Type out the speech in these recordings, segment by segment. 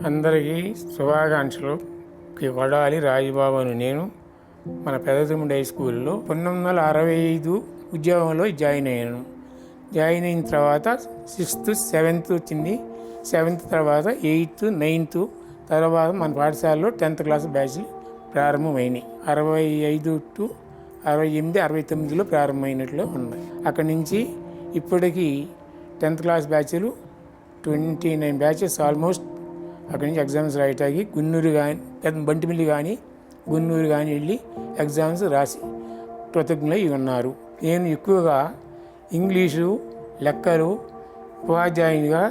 అందరికీ శుభాకాంక్షలు. కొడాలి రాజబాబు అని నేను మన పెదతమ్ముడి హై స్కూల్లో 1965 ఉద్యోగంలో జాయిన్ అయ్యాను. జాయిన్ అయిన తర్వాత 6th 7th వచ్చింది. 7th తర్వాత 8th 9th తర్వాత మన పాఠశాలలో 10th క్లాస్ బ్యాచ్లు ప్రారంభమైనాయి. 65 to 68 69లో ప్రారంభమైనట్లు ఉన్నాయి. అక్కడి నుంచి ఇప్పటికీ 10th క్లాస్ బ్యాచ్లు 29 బ్యాచెస్ ఆల్మోస్ట్ అక్కడి నుంచి ఎగ్జామ్స్ రాయటానికి గున్నూరు కానీ బంటిమిల్లి కానీ గున్నూరు కానీ వెళ్ళి ఎగ్జామ్స్ రాసి కృతజ్ఞులై ఉన్నారు. నేను ఎక్కువగా ఇంగ్లీషు, లెక్కలు ఉపాధ్యాయునిగా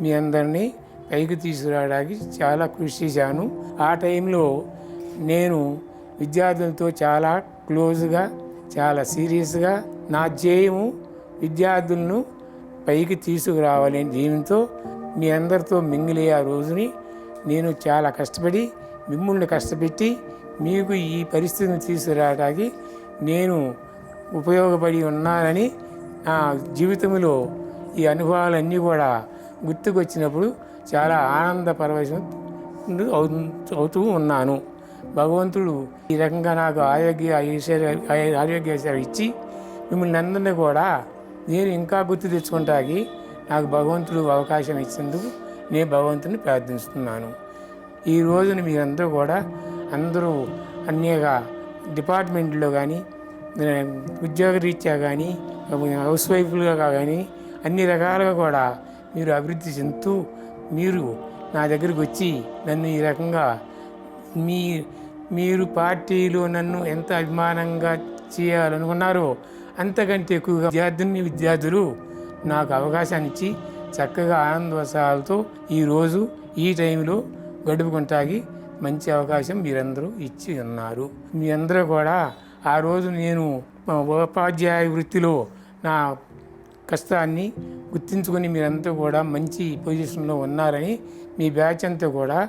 మీ అందరినీ పైకి తీసుకురావడానికి చాలా కృషి చేశాను. ఆ టైంలో నేను విద్యార్థులతో చాలా క్లోజ్గా, చాలా సీరియస్గా నా ధ్యేయము విద్యార్థులను పైకి తీసుకురావాలని దీనితో మీ అందరితో మింగిలే ఆ రోజుని నేను చాలా కష్టపడి మిమ్మల్ని కష్టపెట్టి మీకు ఈ పరిస్థితిని తీసుకురావడానికి నేను ఉపయోగపడి ఉన్నానని నా జీవితంలో ఈ అనుభవాలన్నీ కూడా గుర్తుకొచ్చినప్పుడు చాలా ఆనంద పరవశం అవుతూ ఉన్నాను. భగవంతుడు ఈ రకంగా నాకు ఆరోగ్య ఇచ్చి మిమ్మల్ని అందరినీ కూడా నేను ఇంకా గుర్తు తెచ్చుకుంటాకి నాకు భగవంతుడు అవకాశం ఇచ్చేందుకు నేను భగవంతుని ప్రార్థిస్తున్నాను. ఈ రోజున మీరందరూ కూడా అందరూ అనేక డిపార్ట్మెంట్లో కానీ ఉద్యోగ రీత్యా కానీ హౌస్ వైఫ్లుగా కానీ అన్ని రకాలుగా కూడా మీరు అభివృద్ధి చెందుతూ మీరు నా దగ్గరికి వచ్చి నన్ను ఈ రకంగా మీరు పార్టీలో నన్ను ఎంత అభిమానంగా చేయాలనుకున్నారో అంతకంటే ఎక్కువగా విద్యార్థులు నాకు అవకాశాన్ని ఇచ్చి చక్కగా ఆనందోత్సాహాలతో ఈరోజు ఈ టైంలో గడుపుకుంటాకి మంచి అవకాశం మీరందరూ ఇచ్చి ఉన్నారు. మీ అందరూ కూడా ఆ రోజు నేను ఉపాధ్యాయ వృత్తిలో నా కష్టాన్ని గుర్తించుకొని మీరంతా కూడా మంచి పొజిషన్లో ఉన్నారని మీ బ్యాచ్ అంతా కూడా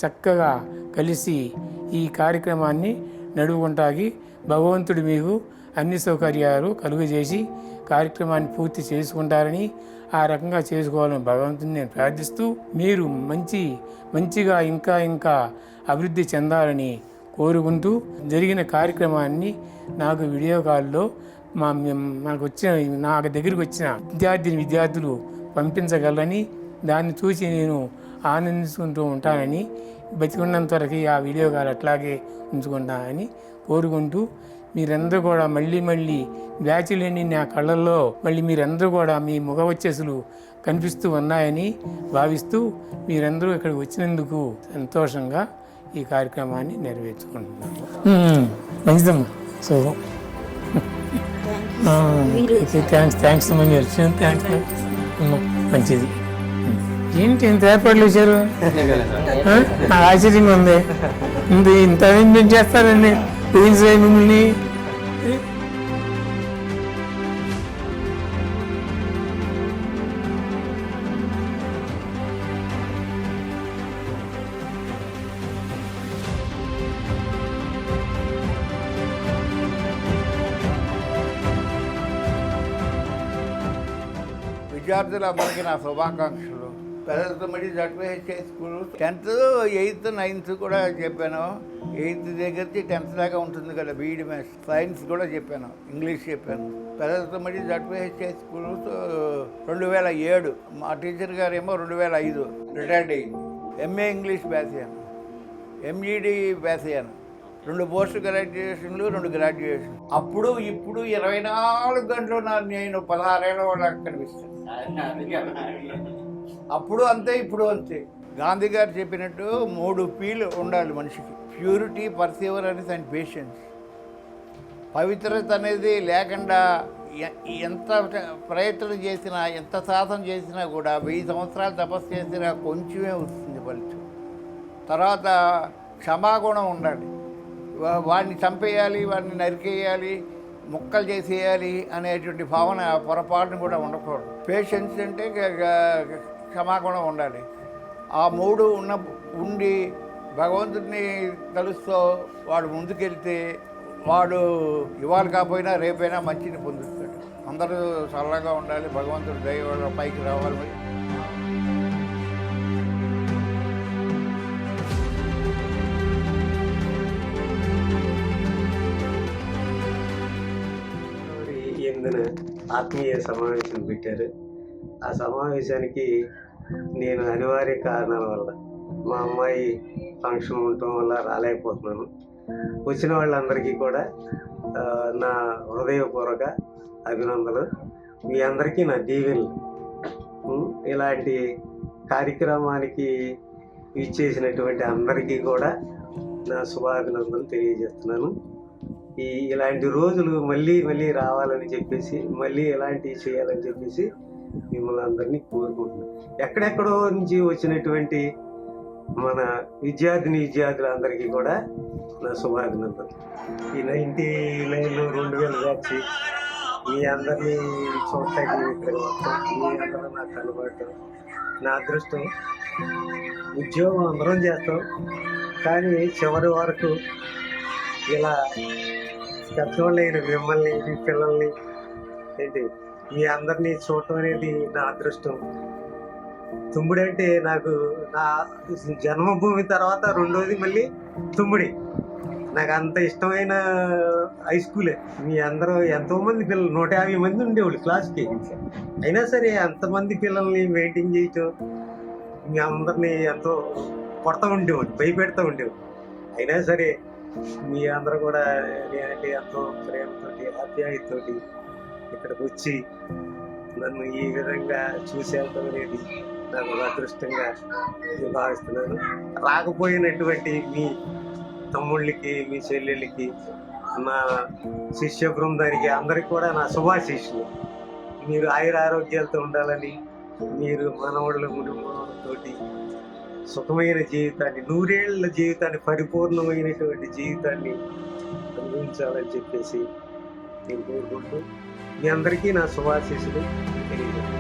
చక్కగా కలిసి ఈ కార్యక్రమాన్ని నడుపుకుంటాకి భగవంతుడు మీకు అన్ని సౌకర్యాలు కలుగజేసి కార్యక్రమాన్ని పూర్తి చేసుకుంటారని, ఆ రకంగా చేసుకోవాలని భగవంతుని నేను ప్రార్థిస్తూ మీరు మంచిగా ఇంకా అభివృద్ధి చెందాలని కోరుకుంటూ జరిగిన కార్యక్రమాన్ని నాకు వీడియో కాల్లో నా దగ్గరికి వచ్చిన విద్యార్థులు పంపించగలరని, దాన్ని చూసి నేను ఆనందించుకుంటూ ఉంటానని, బతికున్నంత వరకు ఆ వీడియో కాల్ అట్లాగే ఉంచుకుంటానని కోరుకుంటూ మీరందరూ కూడా మళ్ళీ బ్యాచులన్నీ నా కళ్ళల్లో మళ్ళీ మీరందరూ కూడా మీ ముఖ వచ్చేసులు కనిపిస్తూ ఉన్నాయని భావిస్తూ మీరందరూ ఇక్కడికి వచ్చినందుకు సంతోషంగా ఈ కార్యక్రమాన్ని నెరవేర్చుకుంటున్నాను. మంచిదమ్మా. సో థ్యాంక్స్ అమ్మా, మీరు వచ్చిన థ్యాంక్స్. మంచిది. ఏంటి ఇంత ఏర్పాట్లు వచ్చారు? నాకు ఆశ్చర్యంగా ఉంది. ఇంత అరేంజ్మెంట్ చేస్తారండి మిమ్మల్ని. విద్యార్థులందరికీ నా శుభాకాంక్షలు. పెద్దతమ్ముడి ZPH school 10th 8th 9th కూడా చెప్పాను. 8th దగ్గర నుంచి 10th దాకా ఉంటుంది కదా బీఈడి మ్యాథ్స్, సైన్స్ కూడా చెప్పాను, ఇంగ్లీష్ చెప్పాను. పెద్దతమ్ముడి జడ్పీహెచ్ స్కూల్ 2007 మా టీచర్ గారు ఏమో 2005 రిటైర్డ్ అయ్యింది. ఎంఏ ఇంగ్లీష్ పాస్ అయ్యాను, ఎంఈడి పాస్ అయ్యాను, 2 పోస్ట్ గ్రాడ్యుయేషన్లు 2 గ్రాడ్యుయేషన్. అప్పుడు ఇప్పుడు 24 గంటలు నేను 16 ఏళ్ళ వాళ్ళకి కనిపిస్తాను. అప్పుడు అంతే ఇప్పుడు అంతే. గాంధీ గారు చెప్పినట్టు 3 P'లు ఉండాలి మనిషికి: ప్యూరిటీ, పర్సివరెన్స్ అండ్ పేషెన్స్. పవిత్రత అనేది లేకుండా ఎంత ప్రయత్నం చేసినా, ఎంత సాధన చేసినా కూడా 1000 సంవత్సరాలు తపస్సు చేసినా కొంచెమే వస్తుంది ఫలితం. తర్వాత క్షమాగుణం ఉండాలి. వాడిని చంపేయాలి, వాడిని నరికేయాలి, ముక్కలు చేసేయాలి అనేటువంటి భావన పొరపాటును కూడా ఉండకూడదు. పేషెన్స్ అంటే క్షమాగుణం ఉండాలి. ఆ 3 ఉండి భగవంతుడిని తలుస్తూ వాడు ముందుకెళ్తే వాడు ఇవాళ కాకపోయినా రేపైనా మంచిని పొందుతాడు. అందరూ చల్లగా ఉండాలి, భగవంతుడి దయ పైకి రావాలి. రోజున ఆత్మీయ సమావేశం పెట్టారు. ఆ సమావేశానికి నేను అనివార్య కారణాల వల్ల మా అమ్మాయి ఫంక్షన్ ఉండటం వల్ల రాలేకపోతున్నాను. వచ్చిన వాళ్ళందరికీ కూడా నా హృదయపూర్వక అభినందనలు. మీ అందరికీ నా దీవెనలు. ఇలాంటి కార్యక్రమానికి ఇచ్చేసినటువంటి అందరికీ కూడా నా శుభాభినందనలు తెలియజేస్తున్నాను. ఇలాంటి రోజులు మళ్ళీ మళ్ళీ రావాలని చెప్పేసి, మళ్ళీ ఇలాంటివి చేయాలని చెప్పేసి మిమ్మల్ని అందరినీ కోరుకుంటున్నాను. ఎక్కడెక్కడో నుంచి వచ్చినటువంటి మన విద్యార్థులందరికీ కూడా నా శుభాభినందనలు. ఈ 99లో 2000 బ్యాచ్ మీ అందరినీ చూడటానికి ఇక్కడ వస్తాం. మీ అందరూ నాకు కనబడటం నా అదృష్టం. ఉద్యోగం అందరం చేస్తాం, కానీ చివరి వరకు ఇలా పెద్దవాళ్ళైన మిమ్మల్ని, మీ పిల్లల్ని మీ అందరినీ చూడటం అనేది నా అదృష్టం. తుమ్ముడు అంటే నాకు నా జన్మభూమి తర్వాత రెండోది మళ్ళీ తుమ్ముడి. నాకు అంత ఇష్టమైన హై స్కూలే. మీ అందరూ ఎంతోమంది పిల్లలు 150 మంది ఉండేవాళ్ళు క్లాస్కి. అయినా సరే అంతమంది పిల్లల్ని మెయింటైన్ చేయటం, మీ అందరినీ ఎంతో కొడతా ఉండేవాడు, భయపెడతా ఉండేవాడు. అయినా సరే మీ అందరూ కూడా నేనంటే ఎంతో ప్రేమతోటి, ఆప్యాయతతోటి ఇక్కడికి వచ్చి నన్ను ఈ విధంగా చూసేయటం అనేది నాకు అదృష్టంగా నేను భావిస్తున్నాను. రాకపోయినటువంటి మీ తమ్ముళ్ళకి, మీ చెల్లెళ్ళకి, నా శిష్య బృందానికి అందరికి కూడా నా శుభాశీస్సులు. మీరు ఆయురారోగ్యాలతో ఉండాలని, మీరు మనవాళ్ళ మునితోటి సుఖమైన జీవితాన్ని, 100 ఏళ్ల జీవితాన్ని, పరిపూర్ణమైనటువంటి జీవితాన్ని అనుభవించాలని చెప్పేసి నేను కోరుకుంటూ మీ అందరికీ నా శుభాశీస్సులు తెలియజేస్తాను.